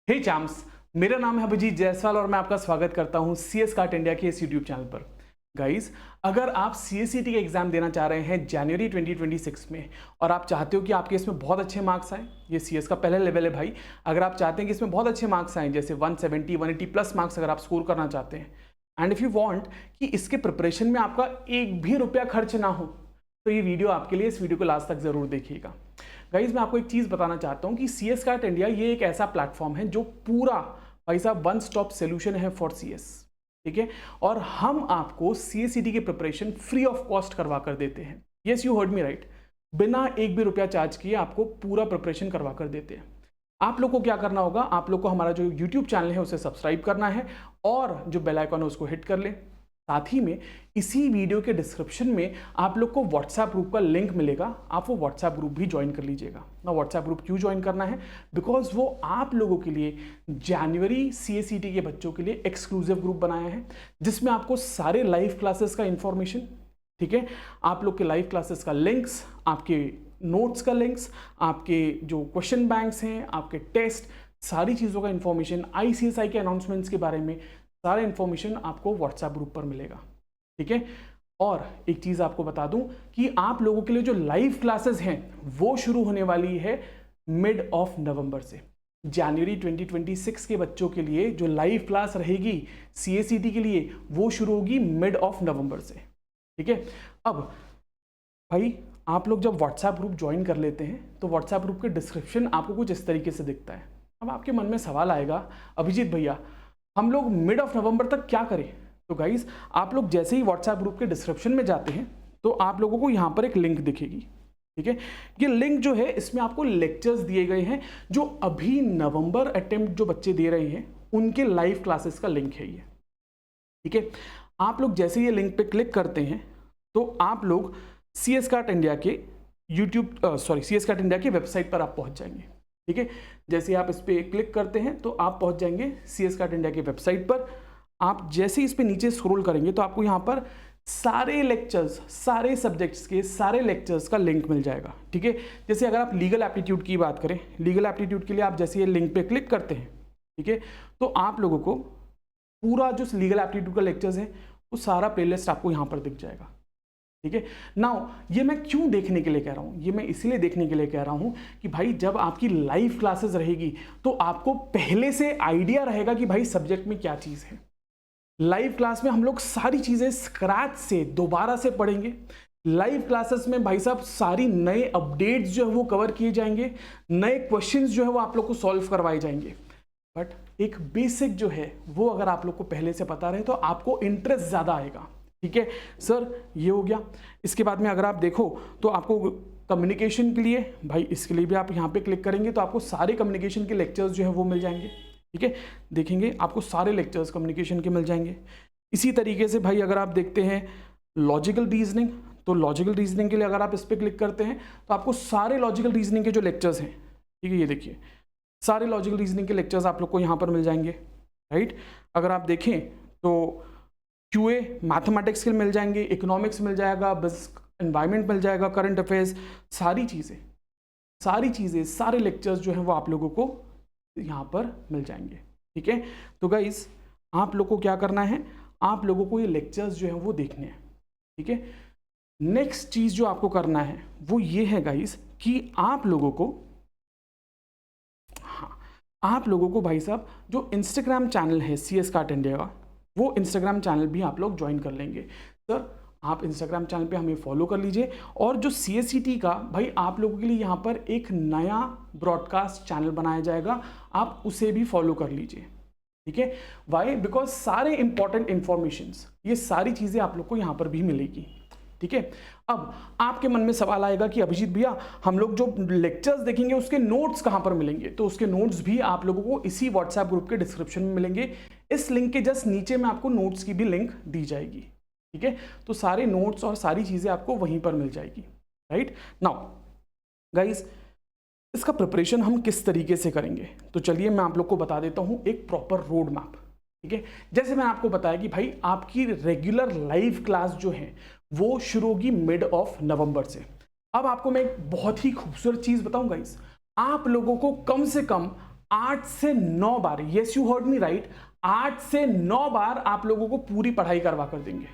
हे champs, मेरा नाम है अभिजीत जायसवाल और मैं आपका स्वागत करता हूं सीएस कार्ट इंडिया के इस यूट्यूब चैनल पर। गाइस, अगर आप सीएसईटी का एग्जाम देना चाह रहे हैं जनवरी 2026 में और आप चाहते हो कि आपके इसमें बहुत अच्छे मार्क्स आए, ये सीएस का पहला लेवल है भाई। अगर आप चाहते हैं कि इसमें बहुत अच्छे मार्क्स आए, जैसे 170 180 प्लस मार्क्स अगर आप स्कोर करना चाहते हैं, एंड इफ यू वांट कि इसके प्रिपरेशन में आपका एक भी रुपया खर्च ना हो, तो ये वीडियो आपके लिए, इस वीडियो को लास्ट तक जरूर देखिएगा। गाइज, मैं आपको एक चीज बताना चाहता हूं कि सीएस कार्ट इंडिया ये एक ऐसा प्लेटफॉर्म है जो पूरा भाई साहब वन स्टॉप सोल्यूशन है फॉर सीएस, ठीक है। और हम आपको सीएसईटी की प्रिपरेशन फ्री ऑफ कॉस्ट करवा कर देते हैं। Yes, you heard me right, बिना एक भी रुपया चार्ज किए आपको पूरा प्रिपरेशन करवा कर देते हैं। आप लोग को क्या करना होगा, आप लोग को हमारा जो यूट्यूब चैनल है उसे सब्सक्राइब करना है और जो बेल आइकन है उसको हिट कर ले। साथ ही में इसी वीडियो के डिस्क्रिप्शन में आप लोग को व्हाट्सएप ग्रुप का लिंक मिलेगा, आप वो व्हाट्सएप ग्रुप भी ज्वाइन कर लीजिएगा ना। व्हाट्सएप ग्रुप क्यों ज्वाइन करना है? बिकॉज वो आप लोगों के लिए जनवरी सीएसईटी के बच्चों के लिए एक्सक्लूसिव ग्रुप बनाया है, जिसमें आपको सारे लाइव क्लासेस का इंफॉर्मेशन, ठीक है, आप लोग के लाइव क्लासेस का लिंक्स, आपके नोट्स का लिंक्स, आपके जो क्वेश्चन बैंक्स हैं, आपके टेस्ट, सारी चीज़ों का इंफॉर्मेशन, आईसीएसआई के अनाउंसमेंट्स के बारे में सारा इंफॉर्मेशन आपको व्हाट्सएप ग्रुप पर मिलेगा, ठीक है। और एक चीज़ आपको बता दूं कि आप लोगों के लिए जो लाइव क्लासेस हैं वो शुरू होने वाली है मिड ऑफ नवंबर से। जनवरी 2026 के बच्चों के लिए जो लाइव क्लास रहेगी सीएसईटी के लिए वो शुरू होगी मिड ऑफ नवंबर से, ठीक है। अब भाई, आप लोग जब व्हाट्सएप ग्रुप ज्वाइन कर लेते हैं तो व्हाट्सएप ग्रुप के डिस्क्रिप्शन आपको कुछ इस तरीके से दिखता है। अब आपके मन में सवाल आएगा, अभिजीत भैया हम लोग मिड ऑफ नवंबर तक क्या करें? तो गाइज, आप लोग जैसे ही व्हाट्सएप ग्रुप के डिस्क्रिप्शन में जाते हैं तो आप लोगों को यहाँ पर एक लिंक दिखेगी, ठीक है। ये लिंक जो है इसमें आपको लेक्चर्स दिए गए हैं जो अभी नवंबर अटेम्प्ट जो बच्चे दे रहे हैं उनके लाइव क्लासेस का लिंक है ये, ठीक है। आप लोग जैसे ये लिंक पे क्लिक करते हैं तो आप लोग सीएस कार्ट इंडिया के सीएस कार्ट इंडिया की वेबसाइट पर आप पहुंच जाएंगे, ठीक है। जैसे आप इस पर क्लिक करते हैं तो आप पहुंच जाएंगे सीएस कार्ट इंडिया की वेबसाइट पर। आप जैसे इस पे नीचे स्क्रॉल करेंगे तो आपको यहाँ पर सारे लेक्चर्स, सारे सब्जेक्ट्स के सारे लेक्चर्स का लिंक मिल जाएगा, ठीक है। जैसे अगर आप लीगल एप्टीट्यूड की बात करें, लीगल एप्टीट्यूड के लिए आप जैसे ये लिंक पे क्लिक करते हैं, ठीक है, तो आप लोगों को पूरा जो लीगल एप्टीट्यूड का लेक्चर्स है वो सारा प्लेलिस्ट आपको यहाँ पर दिख जाएगा, ठीक है। नाउ ये मैं क्यों देखने के लिए कह रहा हूँ? ये मैं इसलिए देखने के लिए कह रहा हूँ कि भाई जब आपकी लाइव क्लासेस रहेगी तो आपको पहले से आइडिया रहेगा कि भाई सब्जेक्ट में क्या चीज़ है। लाइव क्लास में हम लोग सारी चीज़ें स्क्रैच से दोबारा से पढ़ेंगे। लाइव क्लासेस में भाई साहब सारी नए अपडेट्स जो है वो कवर किए जाएंगे, नए क्वेश्चंस जो है वो आप लोग को सॉल्व करवाए जाएंगे। बट एक बेसिक जो है वो अगर आप लोग को पहले से पता रहे तो आपको इंटरेस्ट ज़्यादा आएगा, ठीक है। सर ये हो गया। इसके बाद में अगर आप देखो तो आपको कम्युनिकेशन के लिए, भाई इसके लिए भी आप यहाँ पे क्लिक करेंगे तो आपको सारे कम्युनिकेशन के लेक्चर्स जो है वो मिल जाएंगे, ठीक है। देखेंगे आपको सारे लेक्चर्स कम्युनिकेशन के मिल जाएंगे। इसी तरीके से भाई अगर आप देखते हैं लॉजिकल रीजनिंग, तो लॉजिकल रीजनिंग के लिए अगर आप इस पर क्लिक करते हैं तो आपको सारे लॉजिकल रीजनिंग के जो लेक्चर्स हैं, ठीक है, ये देखिए सारे लॉजिकल रीजनिंग के लेक्चर्स आप लोग को यहाँ पर मिल जाएंगे, राइट। अगर आप देखें तो क्यूए मैथमेटिक्स के मिल जाएंगे, इकोनॉमिक्स मिल जाएगा, बिजनेस एनवायरनमेंट मिल जाएगा, करंट अफेयर्स, सारी चीज़ें सारे लेक्चर्स जो हैं वो आप लोगों को यहाँ पर मिल जाएंगे, ठीक है। तो गाइस, आप लोग को क्या करना है, आप लोगों को ये लेक्चर्स जो हैं वो देखने हैं, ठीक है। नेक्स्ट चीज़ जो आपको करना है वो ये है गाइस कि आप लोगों को भाई साहब जो इंस्टाग्राम चैनल है सीएस कार्ट इंडिया का, वो इंस्टाग्राम चैनल भी आप लोग ज्वाइन कर लेंगे। सर आप इंस्टाग्राम चैनल पे हमें फॉलो कर लीजिए। और जो सीएसईटी का भाई आप लोगों के लिए यहाँ पर एक नया ब्रॉडकास्ट चैनल बनाया जाएगा, आप उसे भी फॉलो कर लीजिए, ठीक है। वाई? बिकॉज सारे इंपॉर्टेंट इंफॉर्मेशंस, ये सारी चीज़ें आप लोग को यहाँ पर भी मिलेगी, ठीक है। अब आपके मन में सवाल आएगा कि अभिजीत भैया हम लोग जो लेक्चर्स देखेंगे उसके नोट्स कहाँ पर मिलेंगे? तो उसके नोट्स भी आप लोगों को इसी व्हाट्सएप ग्रुप के डिस्क्रिप्शन में मिलेंगे। इस लिंक के जस्ट नीचे में आपको नोट्स की भी लिंक दी जाएगी, ठीक है। तो सारे नोट्स और सारी चीज़ें आपको वहीं पर मिल जाएगी, राइट। नाउ गाइज, इसका प्रिपरेशन हम किस तरीके से करेंगे? तो चलिए मैं आप लोग को बता देता हूँ एक प्रॉपर रोड मैप, ठीक है। जैसे मैंने आपको बताया कि भाई आपकी रेगुलर लाइव क्लास जो है वो शुरू होगी मिड ऑफ नवंबर से। अब आपको मैं एक बहुत ही खूबसूरत चीज बताऊंगा, आप लोगों को कम से कम 8 से 9 बार, yes you heard me right, 8 से 9 बार आप लोगों को पूरी पढ़ाई करवा कर देंगे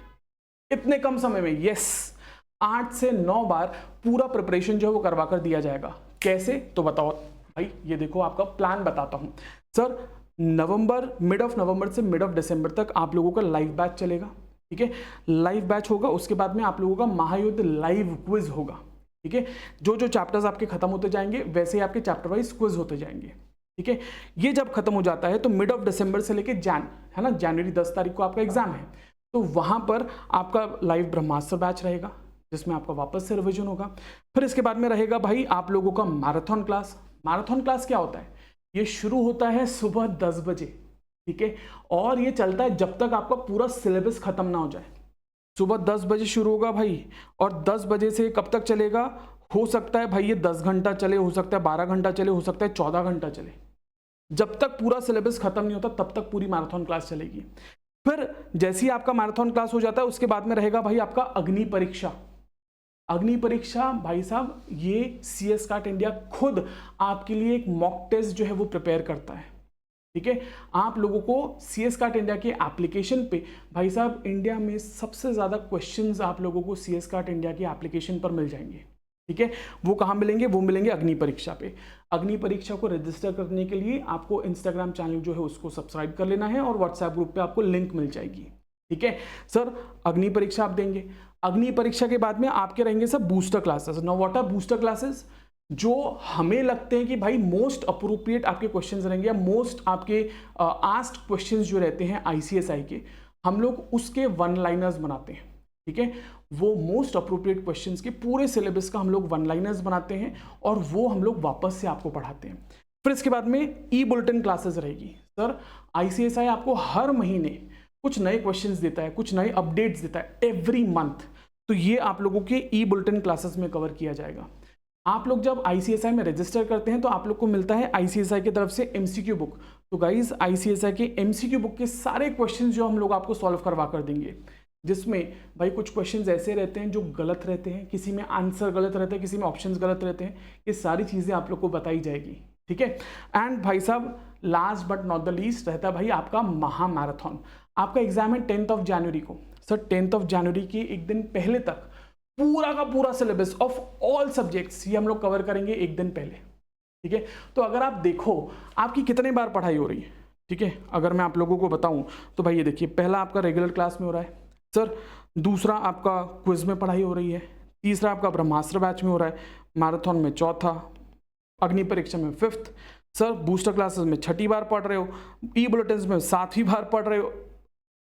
इतने कम समय में। यस, 8 से 9 बार पूरा प्रिपरेशन जो है वो करवा कर दिया जाएगा। कैसे, तो बताओ भाई, ये देखो आपका प्लान बताता हूं sir. November, mid of November से मिड ऑफ दिसंबर तक आप लोगों का लाइव बैच चलेगा, ठीक है, लाइव बैच होगा। उसके बाद में आप लोगों का महायुद्ध लाइव क्विज होगा, ठीक है। जो जो चैप्टर्स आपके खत्म होते जाएंगे वैसे ही आपके चैप्टर वाइज क्विज होते जाएंगे, ठीक है। ये जब खत्म हो जाता है तो मिड ऑफ दिसंबर से लेके है ना, जनवरी 10 तारीख को आपका एग्जाम है, तो वहां पर आपका लाइव ब्रह्मास्त्र बैच रहेगा जिसमें आपका वापस से रिवीजन होगा। फिर इसके बाद में रहेगा भाई आप लोगों का मैराथन क्लास। मैराथन क्लास क्या होता है, ये शुरू होता है सुबह 10 बजे, ठीक है, और ये चलता है जब तक आपका पूरा सिलेबस खत्म ना हो जाए। सुबह 10 बजे शुरू होगा भाई, और 10 बजे से कब तक चलेगा, हो सकता है भाई ये 10 घंटा चले, हो सकता है 12 घंटा चले, हो सकता है 14 घंटा चले। जब तक पूरा सिलेबस खत्म नहीं होता तब तक पूरी मैराथन क्लास चलेगी। फिर जैसे ही आपका मैराथन क्लास हो जाता है उसके बाद में रहेगा भाई आपका अग्नि परीक्षा। अग्नि परीक्षा भाई साहब, ये CS काट इंडिया खुद आपके लिए एक मॉक टेस्ट जो है वो प्रिपेयर करता है, ठीक है। आप लोगों को CS काट इंडिया के एप्लीकेशन पे भाई साहब इंडिया में सबसे ज़्यादा क्वेश्चंस आप लोगों को CS काट इंडिया के एप्लीकेशन पर मिल जाएंगे, ठीक है। वो कहाँ मिलेंगे, वो मिलेंगे अग्नि परीक्षा पे। अग्नि परीक्षा को रजिस्टर करने के लिए आपको इंस्टाग्राम चैनल जो है उसको सब्सक्राइब कर लेना है और व्हाट्सएप ग्रुप पे आपको लिंक मिल जाएगी, ठीक है। सर अग्नि परीक्षा आप देंगे, अग्नि परीक्षा के बाद में आपके रहेंगे सब booster classes. Now what are booster classes, जो हमें लगते हैं कि भाई मोस्ट अप्रोप्रिएट आपके क्वेश्चंस रहेंगे या मोस्ट आपके आस्क्ड क्वेश्चंस जो रहते हैं ICSI के, हम लोग उसके वन लाइनर्स बनाते हैं, ठीक है। वो मोस्ट अप्रोप्रिएट क्वेश्चंस के पूरे सिलेबस का हम लोग वन लाइनर्स बनाते हैं और वो हम लोग वापस से आपको पढ़ाते हैं। फिर इसके बाद में E-बुलेटिन क्लासेस रहेगी। सर ICSI आपको हर महीने कुछ नए क्वेश्चंस देता है, कुछ नए अपडेट्स देता है एवरी मंथ, तो ये आप लोगों के E-बुलेटिन क्लासेस में कवर किया जाएगा। आप लोग जब ICSI में रजिस्टर करते हैं तो आप लोग को मिलता है ICSI की तरफ से MCQ बुक। तो गाइज ICSI के MCQ बुक के सारे क्वेश्चंस जो हम लोग आपको सॉल्व करवा कर देंगे, जिसमें भाई कुछ क्वेश्चंस ऐसे रहते हैं जो गलत रहते हैं, किसी में आंसर गलत रहता है, किसी में ऑप्शंस गलत रहते हैं, ये सारी चीज़ें आप लोग को बताई जाएगी, ठीक है। एंड भाई साहब last but not the least रहता है भाई आपका महामैराथन। आपका एग्जाम है 10th ऑफ जनवरी को। सर 10th ऑफ जनवरी के एक दिन पहले तक पूरा का पूरा सिलेबस ऑफ ऑल सब्जेक्ट्स ये हम लोग कवर करेंगे एक दिन पहले, ठीक है। तो अगर आप देखो आपकी कितने बार पढ़ाई हो रही है, ठीक है, अगर मैं आप लोगों को बताऊं तो भाई ये देखिए, पहला आपका रेगुलर क्लास में हो रहा है सर, दूसरा आपका क्विज में पढ़ाई हो रही है, तीसरा आपका ब्रह्मास्त्र बैच में हो रहा है, मैराथन में चौथा, अग्नि परीक्षा में 5th, सर बूस्टर क्लासेस में 6ठी बार पढ़ रहे हो, E-बुलेटिन में 7वीं बार पढ़ रहे हो,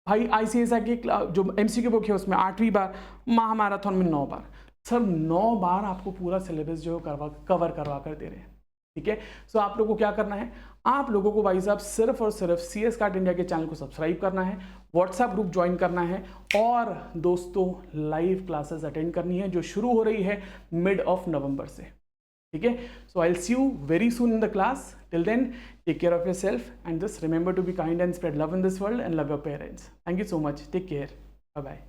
भाई ICSI की जो MCQ बुक है उसमें 8वीं बार, महामैराथन में 9 बार। सर 9 बार आपको पूरा सिलेबस जो कवर करवा कर दे रहे हैं, ठीक है। सो आप लोगों को क्या करना है, आप लोगों को भाई साहब सिर्फ और सिर्फ CS काट इंडिया के चैनल को सब्सक्राइब करना है, व्हाट्सएप ग्रुप ज्वाइन करना है और दोस्तों लाइव क्लासेस अटेंड करनी है जो शुरू हो रही है मिड ऑफ नवंबर से, ठीक है। So I will see you very soon in the class. Till then take care of yourself and just remember to be kind and spread love in this world and love your parents. Thank you so much, take care, bye bye.